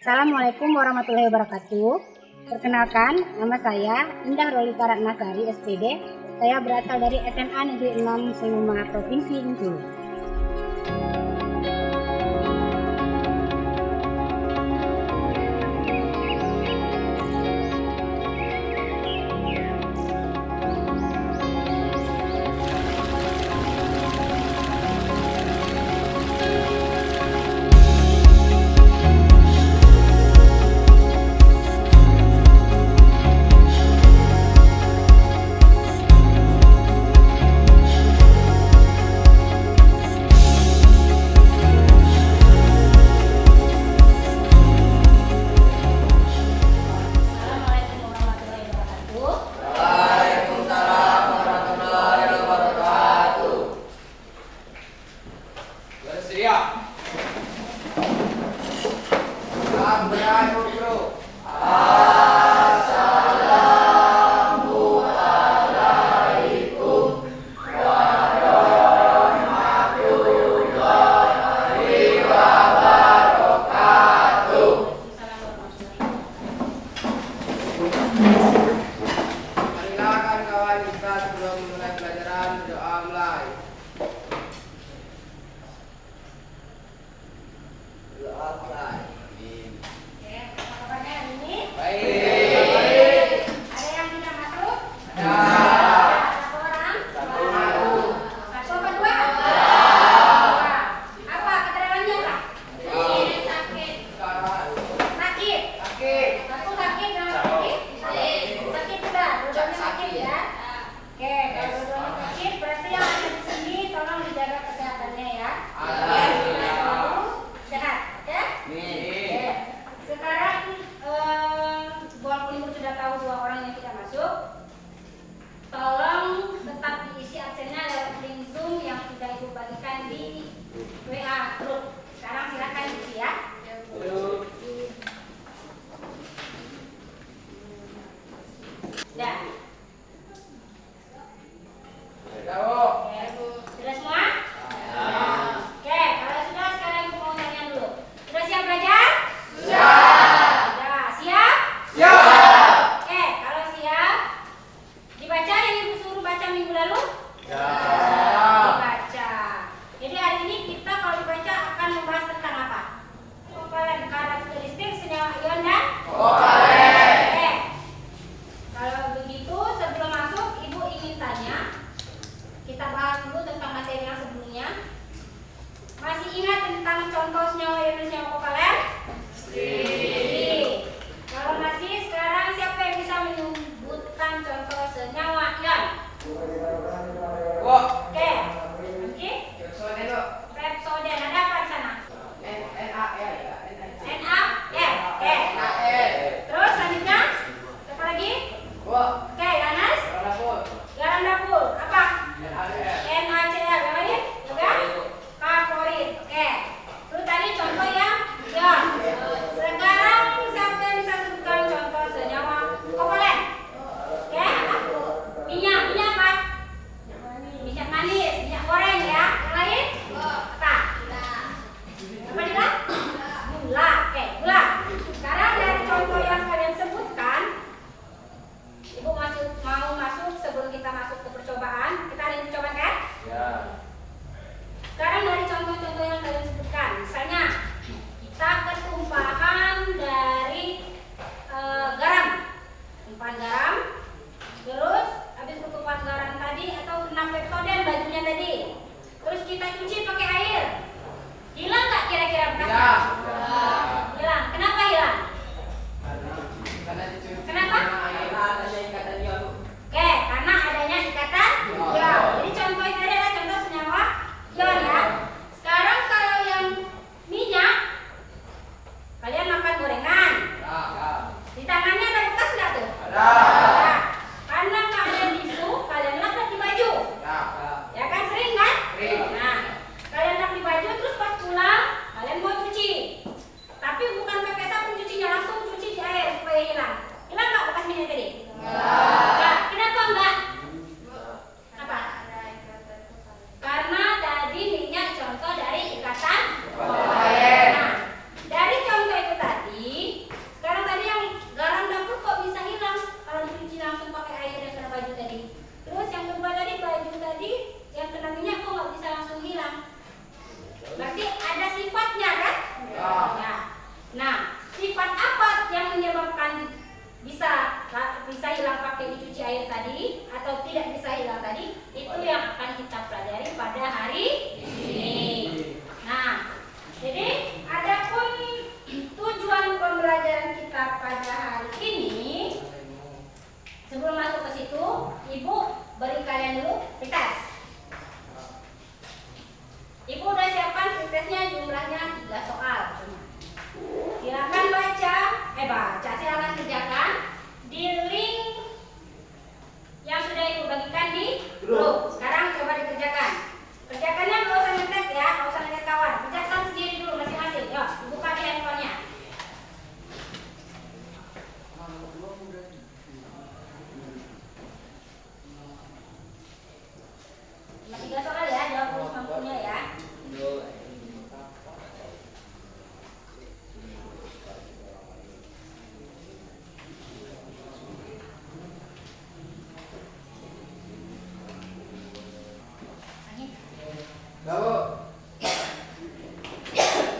Assalamualaikum warahmatullahi wabarakatuh. Perkenalkan, nama saya Indah Rolita Ratnasari, SPD. Saya berasal dari SMA Negeri 6 Seluma, Provinsi Bengkulu. Silakan kawan kita sebelum mulai pelajaran berdoa mulai. Doa mulai. Amin. Oke, apa kabarnya hari ini? Baik. bisa hilang pakai dicuci air tadi atau tidak bisa hilang tadi, itu yang akan kita pelajari pada hari ini. Nah, jadi adapun tujuan pembelajaran kita pada hari ini, sebelum masuk ke situ, Ibu beri kalian dulu pretest. Ibu udah siapkan pretestnya, jumlahnya 3 soal cuma. Silakan silakan kerjakan di link yang sudah Ibu bagikan di grup. Sekarang coba dikerjakan. Kerjakannya nggak usah ngetek ya, nggak usah ngetek kawan. Kerjakan sendiri dulu masing-masing. Yuk, buka di handphonenya. Cuma 3 soal ya, jawab dulu semampunya ya.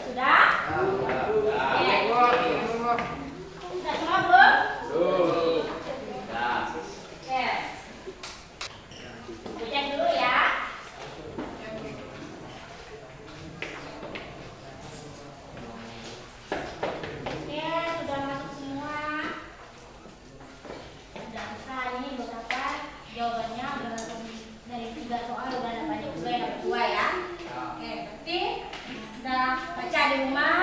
Sudah? Sudah semua belum? Yes. Cek dulu ya. Oke, sudah masuk semua. Sudah bisa. Ini beberapa jawabannya dari 3 soal udah ada banyak juga yang dapat 2 ya. Oke, berarti udah baca di rumah,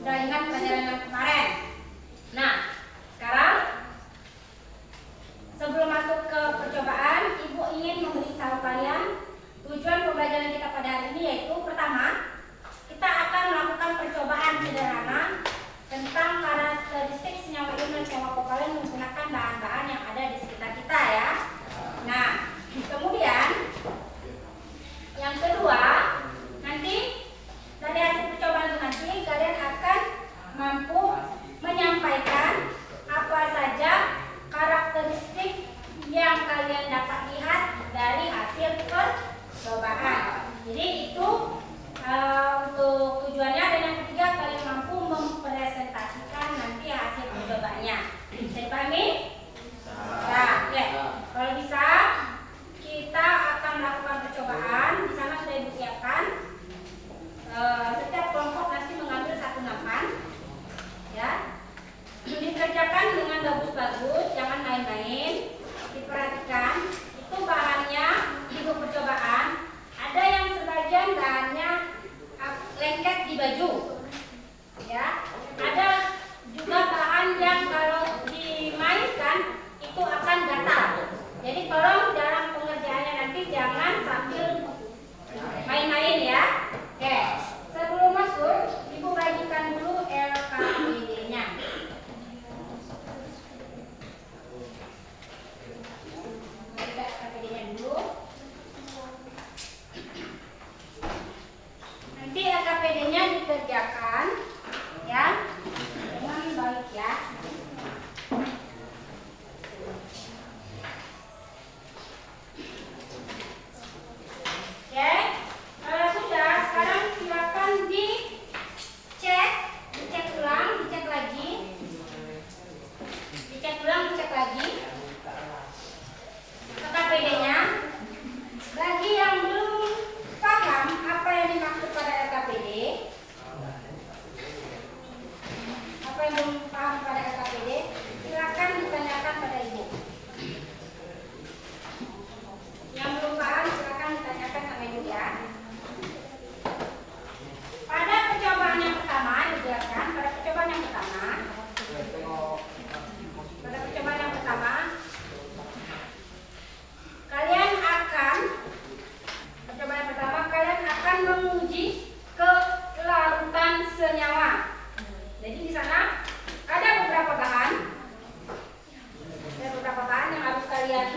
udah ingat pelajaran yang kemarin. Nah, sekarang sebelum masuk ke percobaan, Ibu ingin memberitahu kalian tujuan pembelajaran kita pada hari ini, yaitu pertama, kita akan melakukan percobaan sederhana tentang karakteristik senyawa ion dan senyawa kovalen menggunakan bahan-bahan yang ada di sekitar kita ya. Nah, kemudian yang kedua, nanti dari hasil percobaan itu nanti kalian akan mampu menyampaikan apa saja karakteristik yang kalian dapat lihat dari hasil percobaan. Jadi itu untuk tujuannya. Dan yang ketiga, kalian mampu mempresentasikan nanti hasil percobaannya. Bisa dipahami? Nah, oke. Kalau bisa, kita akan melakukan percobaan. Di sana sudah Ibu siapkan. Setiap kelompok nanti mengambil 1 nampan, ya. Dikerjakan dengan bagus-bagus, jangan main-main. Diperhatikan, itu bahannya Ibu percobaan. Ada yang sebagian bahannya lengket di baju, ya. Ada juga bahan yang kalau dimainkan itu akan gatal. Jadi tolong dalam pengerjaannya nanti jangan sambil main-main ya. Oke, sebelum masuk Ibu bagikan dulu LKPD-nya. LKPD-nya dulu. Nanti LKPD-nya dikerjakan ya dengan baik ya. Oke, kalau sudah, sekarang silakan dicek ulang, dicek lagi. LKPD-nya. Bagi yang belum paham apa yang dimaksud pada LKPD, silakan ditanyakan pada Ibu. Yang belum paham silakan ditanyakan sama Ibu ya. Pada percobaan yang pertama, dijelaskan pada percobaan yang pertama, kalian akan menguji kelarutan senyawa. Jadi di sana ada beberapa bahan yang harus kalian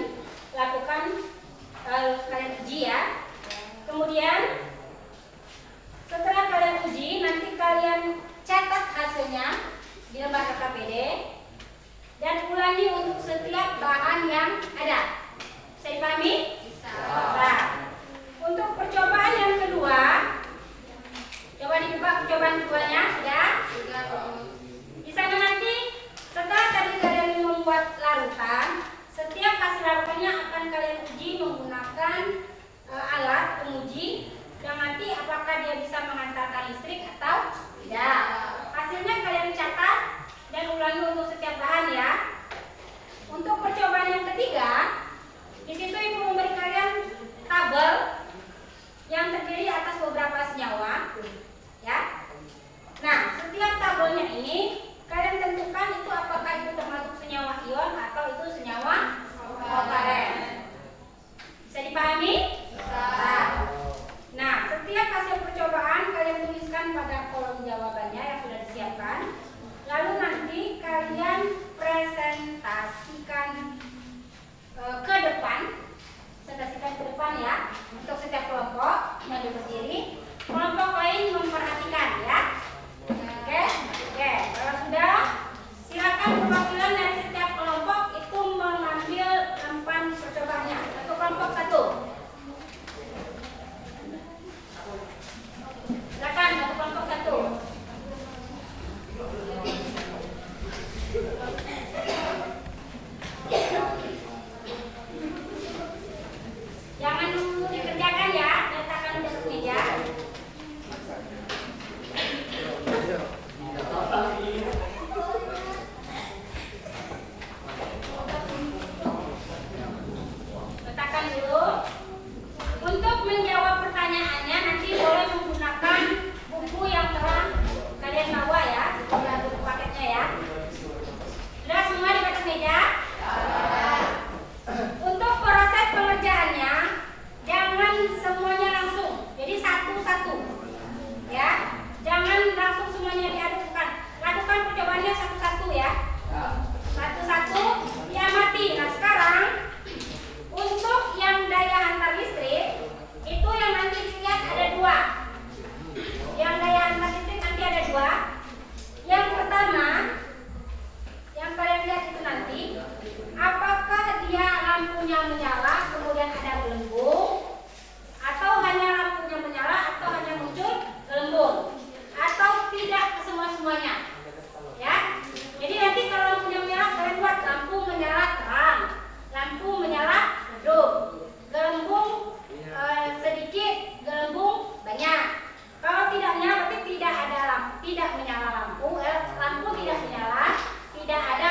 lakukan, harus kalian uji ya. Kemudian setelah kalian uji, nanti kalian catat hasilnya di lembar LKPD dan ulangi untuk setiap bahan yang ada. Bisa dipahami? Bisa. Untuk percobaan yang kedua, coba dibuka percobaan keduanya sudah. Di sana nanti setelah tadi kalian membuat larutan, nanti kalian presentasikan ke depan, ya, untuk setiap kelompok yang berdiri. Kelompok lain memperhatikan ya. Oke. Kalau sudah, silakan perwakilan dari setiap kelompok itu mengambil lempan percobaannya. Untuk kelompok 1. Silakan untuk kelompok 1. Jangan dulu dikerjakan ya, letakkan di atas meja. Letakkan dulu. Untuk menjawab pertanyaannya nanti boleh menggunakan buku yang telah kalian bawa ya, buku paketnya ya. Sudah semua di atas meja? Untuk proses pengerjaannya jangan semuanya langsung, jadi satu-satu ya, jangan langsung semuanya diaduk, bukan. Lakukan percobaannya satu-satu ya, satu-satu diamati. Nah sekarang untuk yang daya antar listrik itu yang nanti dilihat ada 2. Yang daya antar listrik nanti ada 2. Yang pertama yang kalian lihat itu nanti, apakah dia lampunya menyala kemudian ada gelembung, atau hanya lampunya menyala atau hanya muncul gelembung, atau tidak semua-semuanya ya. Jadi nanti kalau lampunya menyala kalian buat lampu menyala terang, lampu menyala redup, gelembung sedikit, gelembung banyak. Kalau tidak menyala berarti tidak ada lampu, tidak menyala lampu, lampu tidak menyala, tidak ada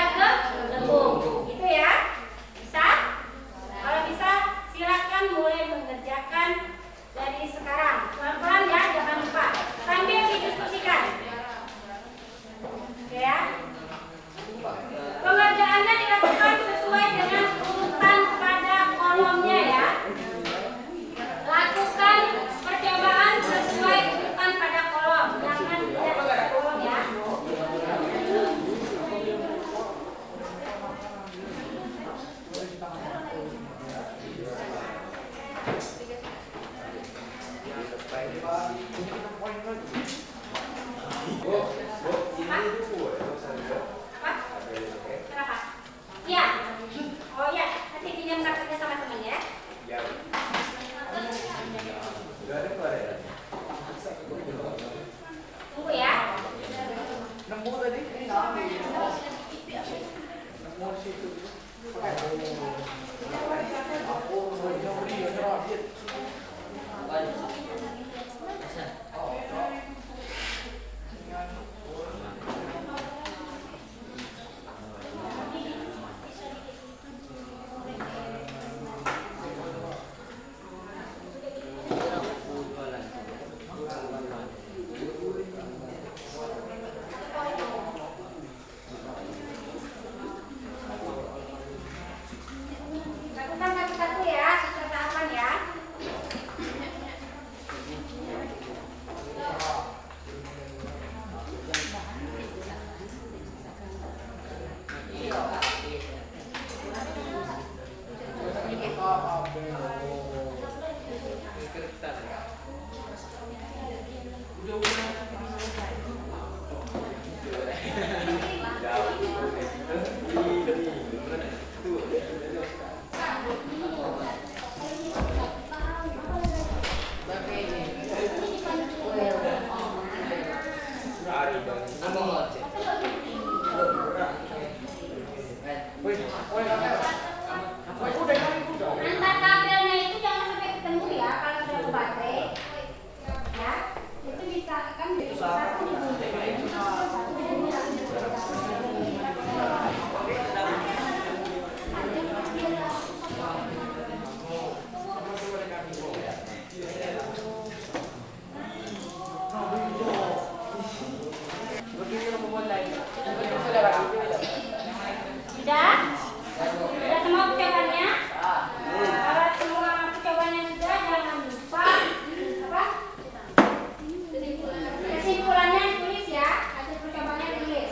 gelembung, gitu ya. Bisa? Kalau bisa silakan mulai mengerjakan dari sekarang. Pelan-pelan ya, jangan lupa. Sambil didiskusikan. Oke ya. Pengerjaannya dilakukan sesuai dengan urutan pada kolomnya ya. Lakukan percobaan sesuai urutan pada kolom. Jangan tidak pada kolom ya. Kenapa? Iya. Oh iya, nanti pinjam kartunya sama teman ya. Tunggu ya. Nemu tadi ini nami. Nemu situ. Lakukan satu-satu ya, sesuai tahapan ya. Antar kabelnya itu jangan sampai ketemu ya, kalau sudah ke baterai ya, itu bisa kan satu sudah? Sudah semua percobaannya? Kalau semua percobaannya sudah, jangan lupa apa? Kesimpulannya tulis ya, hasil percobaannya tulis.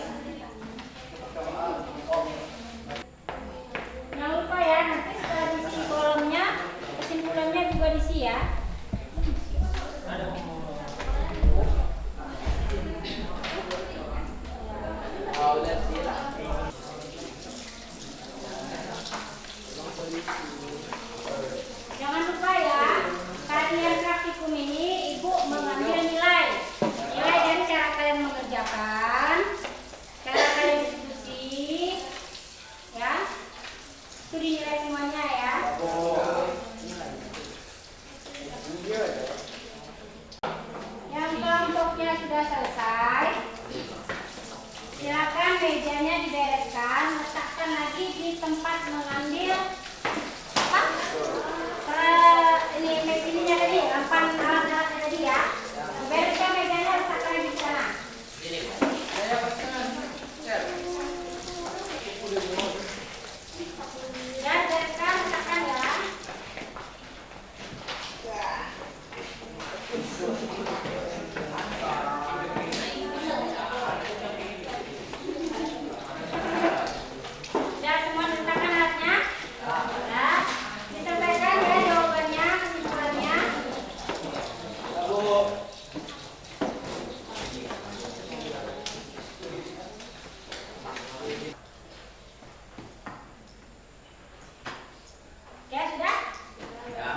Silakan mejanya dibereskan, letakkan lagi di tempat mengambil apa? Ini mesinnya tadi, lampan alat-alatnya tadi ya. Bereskan mejanya, letakkan lagi di sana. Saya pesan. Share. Ya, bereskan, letakkan ya. Sudah semua letakkan alatnya? Ya. Diselesaikan ya jawabannya, kesimpulannya. Ya sudah?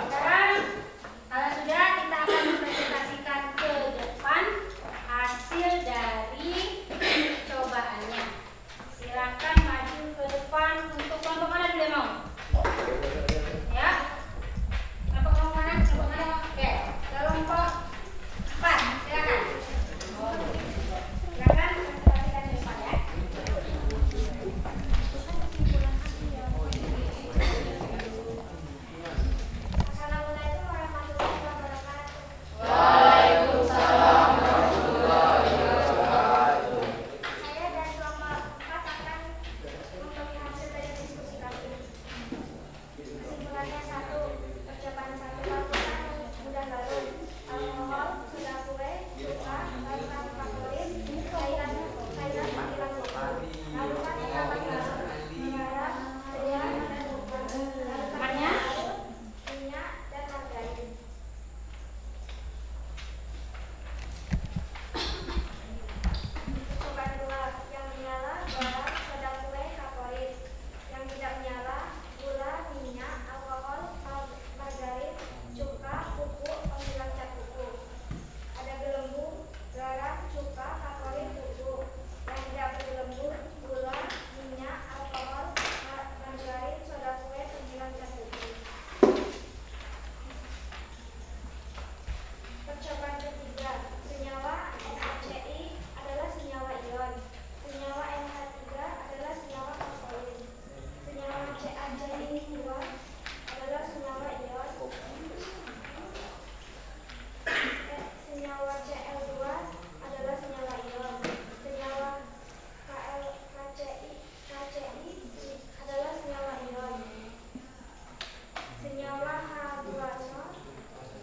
Sekarang kalau sudah kita akan mempresentasikan ke depan hasil dari percobaannya. Silakan maju ke depan untuk kelompok mana dulu yang mau? Ya. Kelompok mana? Kelompok mana? Oke. Kelompok 4. Silakan. Silakan presentasikan ke depan ya. Assalamualaikum warahmatullahi wabarakatuh. Saya dan kelompok 4 akan memberi hasil dari diskusi kami. Kesimpulannya 1, percobaan 1 lakukan mudah garam, alkohol, soda kue, cuka, garam favorit, cairan panggilan lokal. Lakukan pendapat garam, mengarah, sedia, temannya, minyak, dan margarin. Percobaan 2, yang menyala, garam, soda kue, favorit. Yang tidak menyala, gula, minyak, alkohol, margarin, cuka, pupuk, penghilang cat kuku. Ada belenggu, garam, cuka, favorit, pupuk. Yang tidak bergelembung, gula, minyak, alkohol, margarin, soda kue, penghilang cat kuku. Percobaan ketiga, senyawa NaCl adalah senyawa ion. Senyawa NH3 adalah senyawa fosforin. Senyawa CaCl2 adalah senyawa ion. Senyawa Cl2 adalah senyawa ion. Senyawa KCI adalah senyawa ion. Senyawa H2SO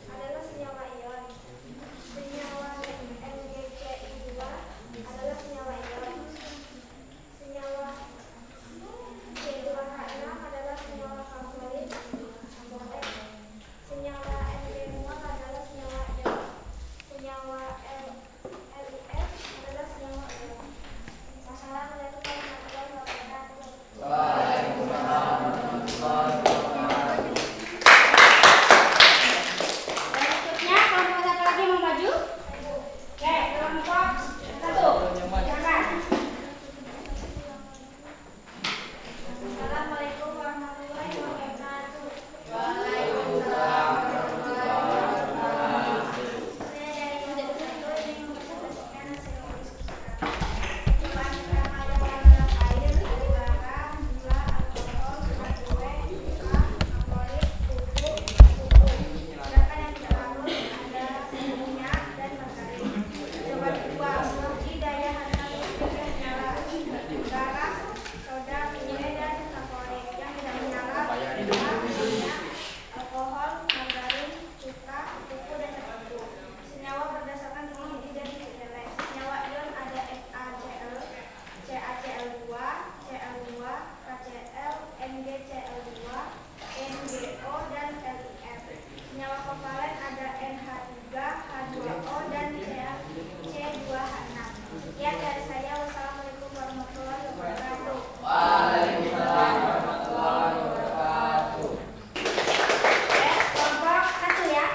adalah senyawa ion. Senyawa NgCl2 adalah senyawa ion. Senyawa C2H6 adalah senyawa fosforit. Senyawa Mg2 adalah senyawa ion. Senyawa LiF adalah senyawa ion. Wassalamualaikum warahmatullahi wabarakatuh. Berikutnya kelompok satu lagi mau maju? Oke, kelompok 1. Silakan. Assalamualaikum warahmatullahi wabarakatuh. Saya dari kelompok 1 ingin mempresentasikan hasil diskusi kami. Percobaan pertama adalah air, garam, gula, alkohol, soda kue, cuka, favorit, pupuk. Sedangkan yang tidak larut ada minyak dan margarin. Percobaan kedua, uji daya hangat listrik yang menyala. Garam, soda kue, dan favorit. Yang tidak menyala gula, minyak, alkohol, margarin, cuka, pupuk, dan tepung. Senyawa berdasarkan teknologi dan jelek. Senyawa ion ada NaCl, CaCl2, Cl2, KCl, NgCl2, NgO, dan LiF. Senyawa kovalen ada NH3, H2O, dan C2H6. Sekian dari saya. Wassalamualaikum warahmatullahi wabarakatuh. Oke, kelompok 1 ya.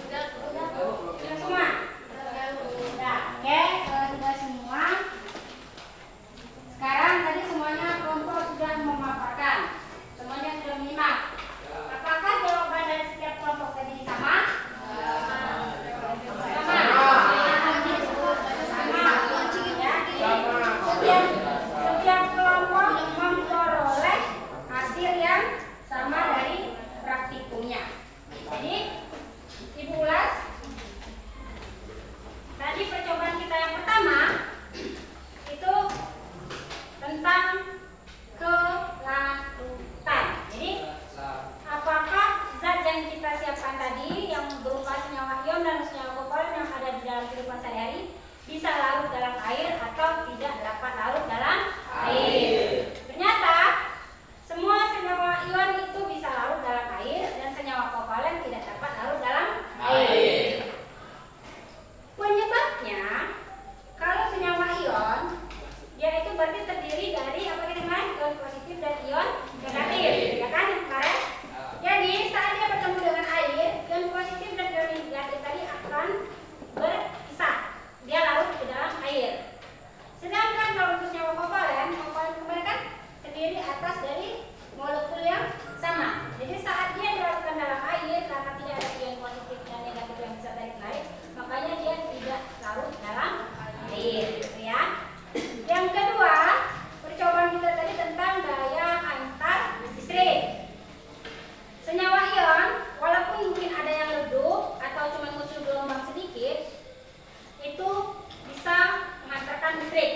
Sudah semua? Sudah. Oke, kalau sudah semua. Sekarang tadi semuanya kelompok sudah memaparkan. Semuanya sudah menyimak. Apakah jawaban dari setiap kelompok tadi sama? Sama. Sama. bisa larut dalam air atau tidak dapat larut dalam air. Ternyata semua senyawa ion itu bisa larut dalam air dan senyawa kovalen tidak dapat larut dalam air. Penyebabnya, kalau senyawa ion, dia itu berarti terdiri dari apa kita kemarin, ion positif dan ion negatif, ya kan yang kemarin? Jadi saat dia bertemu dengan air, ion positif dan ion negatif tadi akan berpisah, dia larut ke dalam air. Sedangkan kalau untuk senyawa kovalen kemarin kan terdiri atas dari molekul yang sama. Jadi saat dia dilarutkan dalam air karena tidak ada ion positif dan negatif yang bisa tarik-narik, makanya dia tidak larut dalam air, gitu ya. Yang kedua, percobaan kita tadi tentang daya antar listrik. Senyawa ion, walaupun mungkin ada yang redup atau cuma muncul gelombang sedikit, itu bisa mengantarkan listrik.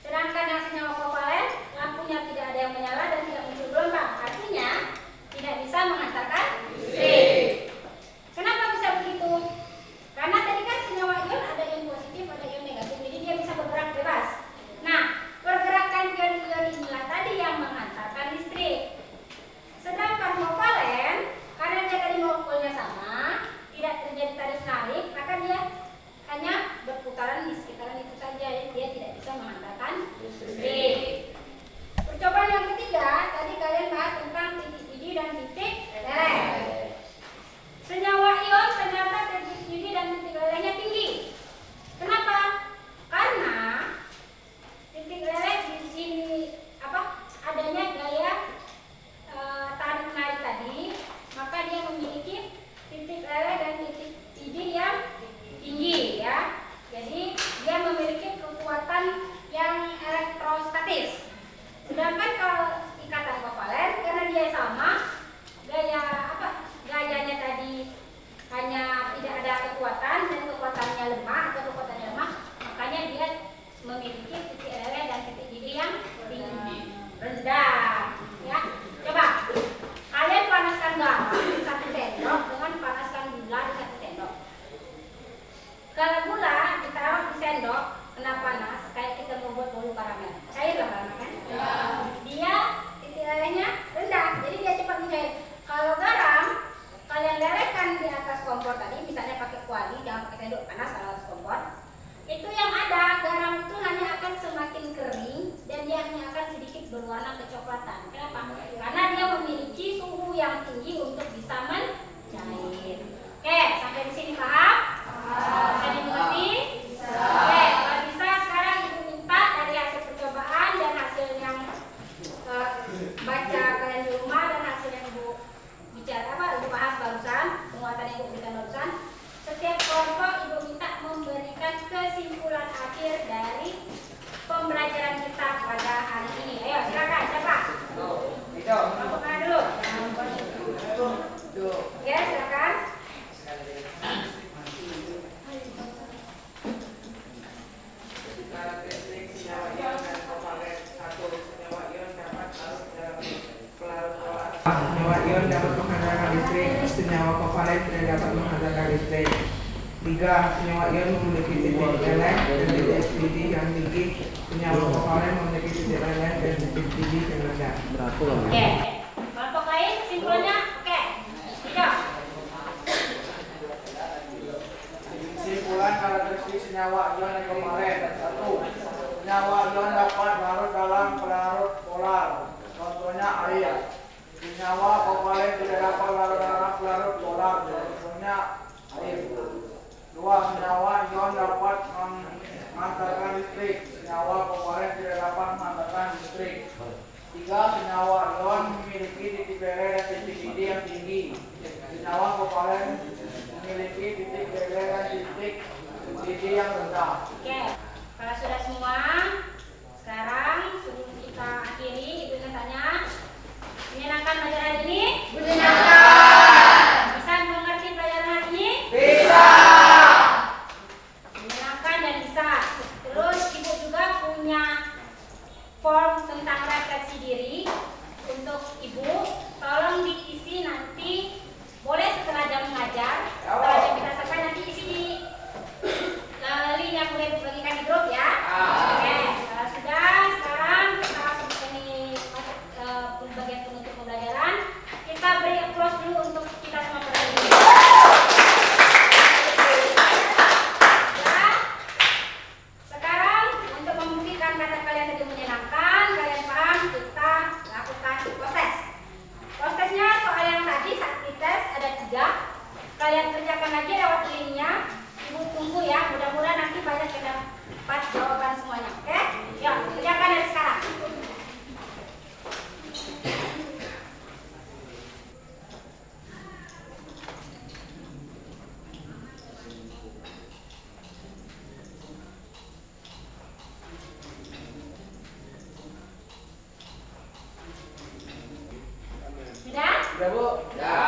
Sedangkan yang senyawa kovalen, lampunya tidak ada yang menyala dan tidak muncul gelombang, artinya tidak bisa mengantarkan listrik. Kenapa bisa begitu? Karena tadi kan senyawa ion ada ion positif, ada ion negatif, jadi dia bisa bergerak bebas. Nah, pergerakan ion-ion inilah tadi yang mengantarkan listrik. Sedangkan kovalen, karena dia tadi molekulnya sama, tidak terjadi tarik-narik, maka dia hanya berputaran di sekitaran itu saja, dia tidak bisa mengantarkan listrik. Percobaan yang ketiga, tadi kalian bahas tentang titik didih dan titik leleh. Senyawa ion ternyata titik didih dan titik lelehnya tinggi. Kenapa? Karena titik leleh di sini adanya gaya tarik menarik tadi, maka dia memiliki titik leleh dan titik didih yang tinggi, ya. Jadi dia memiliki kekuatan yang elektrostatis. Sedangkan kalau ikatan kovalen, karena dia sama, gayanya tadi hanya tidak ada kekuatan dan kekuatannya lemah atau kekuatannya lemah, makanya dia memiliki titik leleh dan titik didih yang tinggi, rendah, ya. Coba kalian panaskan garam 1 sendok dengan panaskan gula di 1 sendok. Kalau gula ditaruh di sendok kena panas, kayak kita membuat bolu karamel, cair lah karamel kan? Dia titik lelehnya rendah, jadi dia cepat mencair. Kalau garam kalian lelehkan di atas kompor tadi, misalnya pakai kuali, jangan pakai sendok panas kalau atas kompor, itu yang ada garam itu hanya akan semakin kering dan dia hanya akan sedikit berwarna kecoklatan. Kenapa? Karena dia memiliki suhu yang tinggi untuk bisa mencair. Oke, sampai di sini paham? Bisa dimengerti? Oke, kalau bisa sekarang ibu minta dari hasil percobaan dan hasil yang baca kalian di rumah dan hasil yang ibu ibu bahas barusan, penguatan yang ibu berikan barusan, setiap kelompok ibu minta memberikan kesimpulan akhir dari pembelajaran kita pada hari ini. Ayo silakan, siapa? Kelompok mana dulu? Ya, silakan. Karakteristik senyawa ion dan kovalen. 1. Senyawa ion dapat larut dalam pelarut polar. Senyawa ion dapat menghantarkan listrik. Senyawa kovalen tidak dapat menghantarkan listrik. 3. Senyawa ion memiliki titik leleh dan titik didih yang tinggi. Senyawa kovalen memiliki titik leleh dan titik didih yang rendah. Oke. Kelompok lain kesimpulannya oke. Tidak. Kesimpulan karakteristik senyawa ion dan kovalen. 1. Senyawa ion dapat larut dalam pelarut polar. Contohnya air. Senyawa kovalen tidak dapat larut dalam pelarut polar. Contohnya air. 2. Senyawa ion dapat mengantarkan listrik. Senyawa kovalen tidak dapat mengantarkan listrik. 3. Senyawa ion memiliki titik leleh dan titik didih yang tinggi. Senyawa kovalen memiliki titik leleh dan titik didih yang rendah. Oke. Kalau sudah semua, sekarang sebelum kita akhiri, ibu ingin tanya, menyenangkan pelajaran hari ini? Menyenangkan. Bisa mengerti pelajaran hari ini? Bisa. Menyenangkan dan bisa. Terus ibu juga punya form tentang refleksi diri untuk ibu. Tolong diisi nanti, boleh setelah jam mengajar. Setelah jam kita selesai nanti isi di link yang Bu? Ya.